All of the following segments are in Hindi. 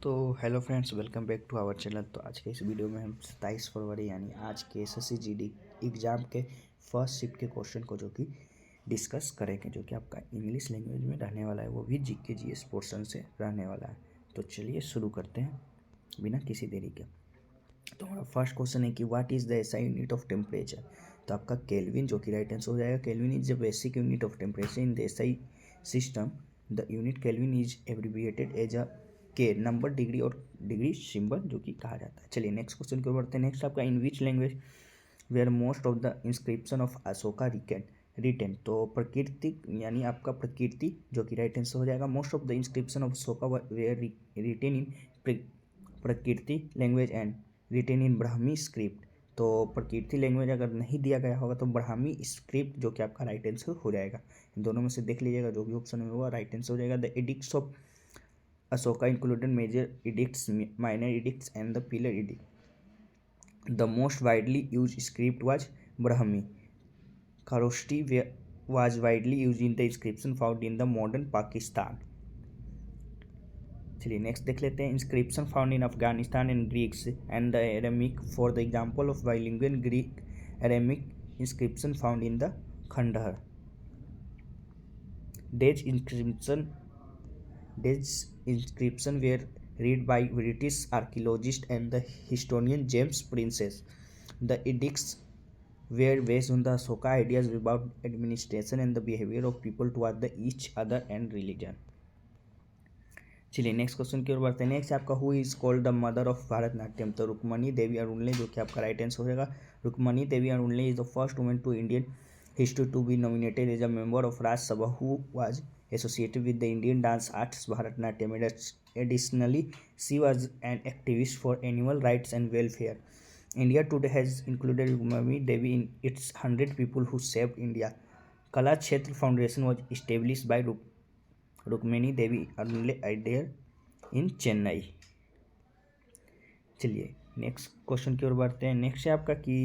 तो hello friends, welcome back to our channel. तो आज के इस वीडियो में हम 27 फरवरी यानी आज के एसएससी जीडी एग्ज़ाम के फर्स्ट शिफ्ट के क्वेश्चन को जो कि डिस्कस करेंगे, जो कि आपका इंग्लिश लैंग्वेज में रहने वाला है, वो भी जीके जीएस पोर्शन से रहने वाला है। तो चलिए शुरू करते हैं बिना किसी देरी के। तो हमारा फर्स्ट क्वेश्चन है कि what is the SI unit of temperature. तो आपका केल्विन जो कि राइट आंसर हो जाएगा। Kelvin is the basic unit of temperature in the SI system. The unit Kelvin is abbreviated as a K number, degree और डिग्री सिंबल जो कि कहा जाता है। चलिए नेक्स्ट क्वेश्चन की ओर बढ़ते हैं। नेक्स्ट आपका in which language were most of the inscription of Ashoka written. तो प्रकृति यानी आपका प्रकृति जो कि राइट आंसर हो जाएगा। Most of the inscription of Ashoka were written in Prakrit language and written in Brahmi script. तो प्रकृति लैंग्वेज अगर नहीं दिया गया होगा तो ब्राह्मी स्क्रिप्ट जो कि आपका राइट आंसर हो जाएगा। इन दोनों में से देख लीजिएगा, जो भी ऑप्शन में होगा राइट आंसर हो जाएगा। The addicts of Ashoka included major edicts, minor edicts, and the pillar edict. The most widely used script was Brahmi. Kharosthi was widely used in the inscription found in the modern Pakistan. चलिए नेक्स्ट देख लेते हैं। Inscription found in Afghanistan and Greeks and the Aramaic. For the example of bilingual Greek Aramaic inscription found in the खंडहर। These inscription were read by British archaeologist and the historian James Princess. The edicts were based on the Ashoka ideas about administration and the behavior of people toward each other and religion. चलिए नेक्स्ट क्वेश्चन की ओर बढ़ते हैं। नेक्स्ट आपका who is called the mother of Bharatanatyam. तो रुक्मणी देवी अरुणले जो कि आपका राइट आंसर हो जाएगा। Rukmini Devi Arundale is the first women to Indian history to be nominated as a member of Rajya Sabha who was associated with the Indian dance arts Bharatanatyam. Additionally, she was an activist for animal rights and welfare. India today has included Rukmani Devi in its 100 people who saved India. Kala Kshetra Foundation was established by Rukmani Devi Arunle Ideal in Chennai. चलिए नेक्स्ट क्वेश्चन की ओर बढ़ते हैं। नेक्स्ट है आपका कि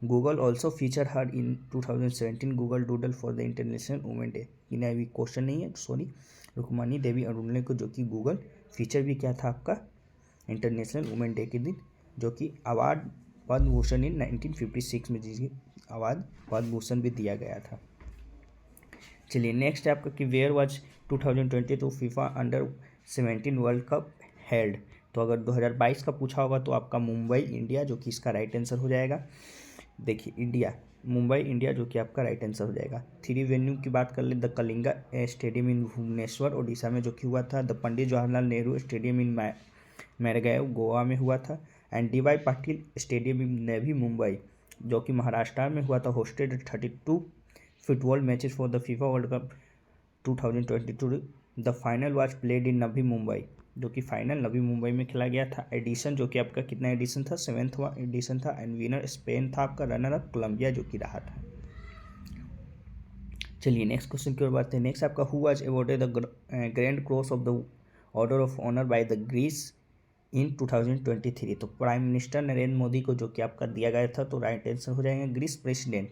Google also feature her in 2017 Google doodle for the international women day. इन्हें अभी क्वेश्चन नहीं है, सॉरी। रुक्मणी देवी अरुणले को जो कि गूगल फीचर भी क्या था आपका इंटरनेशनल वुमेन डे के दिन, जो कि अवार्ड पद्म भूषण इन 1956 में जिसकी अवार्ड पद्म भूषण भी दिया गया था। चलिए नेक्स्ट है आपका कि where was 2022 FIFA under 17 world cup held. तो अगर 2022 का पूछा होगा तो आपका मुंबई इंडिया जो कि इसका राइट आंसर हो जाएगा। देखिए इंडिया, मुंबई इंडिया जो कि आपका राइट आंसर हो जाएगा। 3 वेन्यू की बात कर ले, the Kalinga stadium in Bhubaneswar Odisha में जो कि हुआ था। The Pandit Jawaharlal Nehru stadium in Margao Goa में हुआ था। And DY Patil stadium in Navi Mumbai जो कि महाराष्ट्र में हुआ था। Hosted 32 football matches for the FIFA World Cup 2022। The final was played in Navi Mumbai जो कि फाइनल नवी मुंबई में खेला गया था। एडिशन जो कि आपका कितना एडिशन था, 7वां एडिशन था। एंड विनर स्पेन था आपका। रनर अप कोलंबिया जो कि रहा था। चलिए नेक्स्ट क्वेश्चन की ओर बढ़ते हैं। नेक्स्ट आपका who was awarded the grand cross of the order of honour by the Greece in 2023। तो प्राइम मिनिस्टर नरेंद्र मोदी को जो कि आपका दिया गया था। तो राइट आंसर हो जाएगा Greece president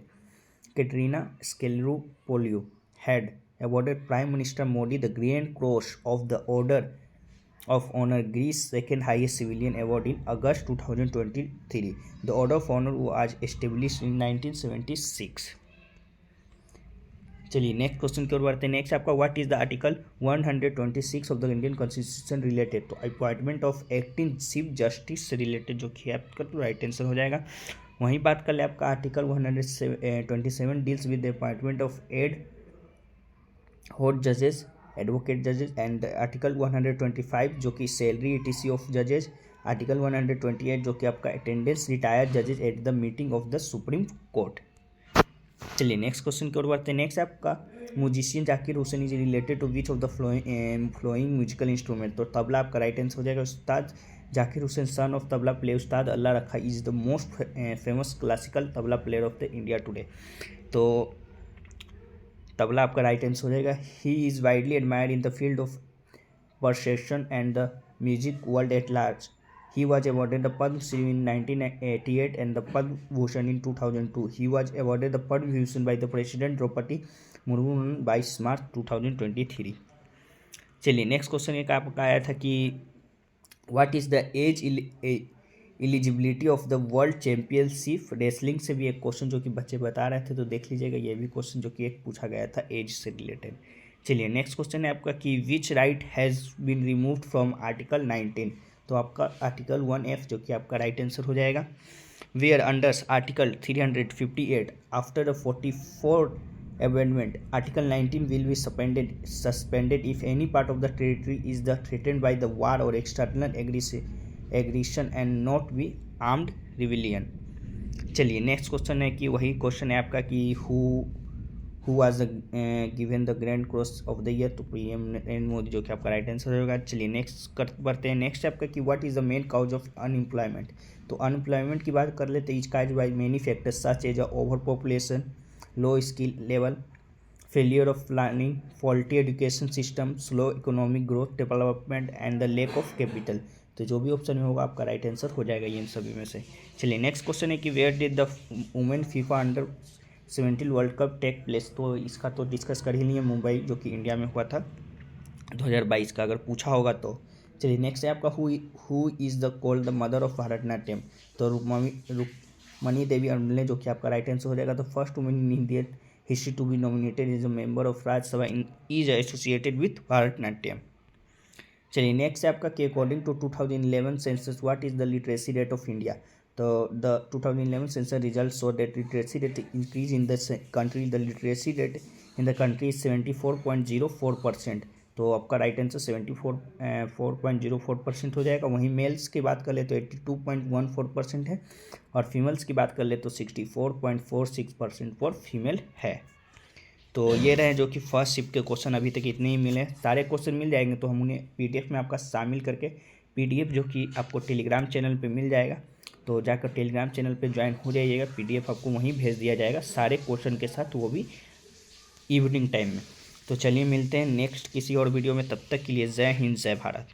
Katerina Sakellaropoulou had awarded Prime Minister Modi the Grand Cross of the Order of Honor, Greece's second highest civilian award, in August 2023. The Order of Honor was established in 1976. चलिए नेक्स्ट क्वेश्चन की ओर बढ़ते हैं। नेक्स्ट आपका what is the article 126 of the Indian constitution related. तो appointment of acting chief justice से रिलेटेड जो कि आपका तो राइट आंसर हो जाएगा। वहीं बात कर ले आपका article 127 deals with the appointment of होड जजेस, एडवोकेट जजेस। एंड आर्टिकल 125 जो कि सैलरी ETC ऑफ जजेस। आर्टिकल 128 जो कि आपका अटेंडेंस रिटायर्ड जजेस at the meeting of the supreme court. चलिए नेक्स्ट क्वेश्चन की ओर बढ़ते हैं। नेक्स्ट आपका musician Zakir Hussain is related to which of the flowing musical instrument. तो तबला आपका राइट आंसर हो जाएगा। उस्ताद Zakir Hussain son of tabla play उस्ताद अल्लाह रखा is the most famous classical tabla player of the India today. तो तबला आपका राइट आंसर हो जाएगा। He is widely admired in the field of perception and the music world at large. He was awarded the Padma Shri in 1988 and the Padma Bhushan in 2002. He was awarded the Padma Bhushan by the President Draupadi Murmu on 22 March 2023. चलिए नेक्स्ट क्वेश्चन एक आपका आया था कि what is the age eligibility of the world championship wrestling से भी एक क्वेश्चन जो कि बच्चे बता रहे थे, तो देख लीजिएगा ये भी क्वेश्चन जो कि एक पूछा गया था एज से रिलेटेड। चलिए नेक्स्ट क्वेश्चन है आपका कि which right has been removed from article 19, तो आपका आर्टिकल 1F जो कि आपका राइट आंसर हो जाएगा। Where under article 358 after the 44th amendment article 19 will be suspended if any part of the territory is threatened by the war or external aggression and not be armed rebellion। चलिए नेक्स्ट क्वेश्चन है कि वही क्वेश्चन है आपका कि who was given the grand cross of the year, तो पीएम नरेंद्र मोदी जो कि आपका राइट आंसर होगा। चलिए नेक्स्ट बढ़ते हैं। नेक्स्ट आपका कि what is the main cause of unemployment, तो अनएम्प्लॉयमेंट की बात कर लेते is caused by many factors such as over population, low skill level, failure of planning, faulty education system, slow economic growth development and the lack of capital, तो जो भी ऑप्शन में होगा आपका राइट आंसर हो जाएगा इन सभी में से। चलिए नेक्स्ट क्वेश्चन है कि where did the women FIFA under 17 world cup take place, तो इसका तो डिस्कस कर ही लिए, मुंबई जो कि इंडिया में हुआ था 2022 का, अगर पूछा होगा तो। चलिए नेक्स्ट है आपका who is the called the mother of Bharatanatyam, तो रुक्मणी देवी अमले जो कि आपका राइट आंसर हो जाएगा। तो first women in Indian history to be nominated is a member of Rajya Sabha is associated with Bharatanatyam. चलिए नेक्स्ट है आपका कि according to 2011 census what is the literacy rate of India, तो the 2011 census result show that literacy rate increase in the country, the literacy rate in the country is 74.04%, तो आपका राइट आंसर 74.04% हो जाएगा। वहीं मेल्स की बात कर ले तो 82.14% है, और फीमेल्स की बात कर ले तो 64.46% फॉर फीमेल है। तो ये रहे जो कि फर्स्ट शिफ्ट के क्वेश्चन, अभी तक इतने ही मिले। सारे क्वेश्चन मिल जाएंगे तो हम उन्हें PDF में आपका शामिल करके PDF जो कि आपको टेलीग्राम चैनल पे मिल जाएगा, तो जाकर टेलीग्राम चैनल पे ज्वाइन हो जाइएगा। PDF आपको वहीं भेज दिया जाएगा सारे क्वेश्चन के साथ, वो भी इवनिंग टाइम में। तो चलिए मिलते हैं नेक्स्ट किसी और वीडियो में, तब तक के लिए जय हिंद जय भारत।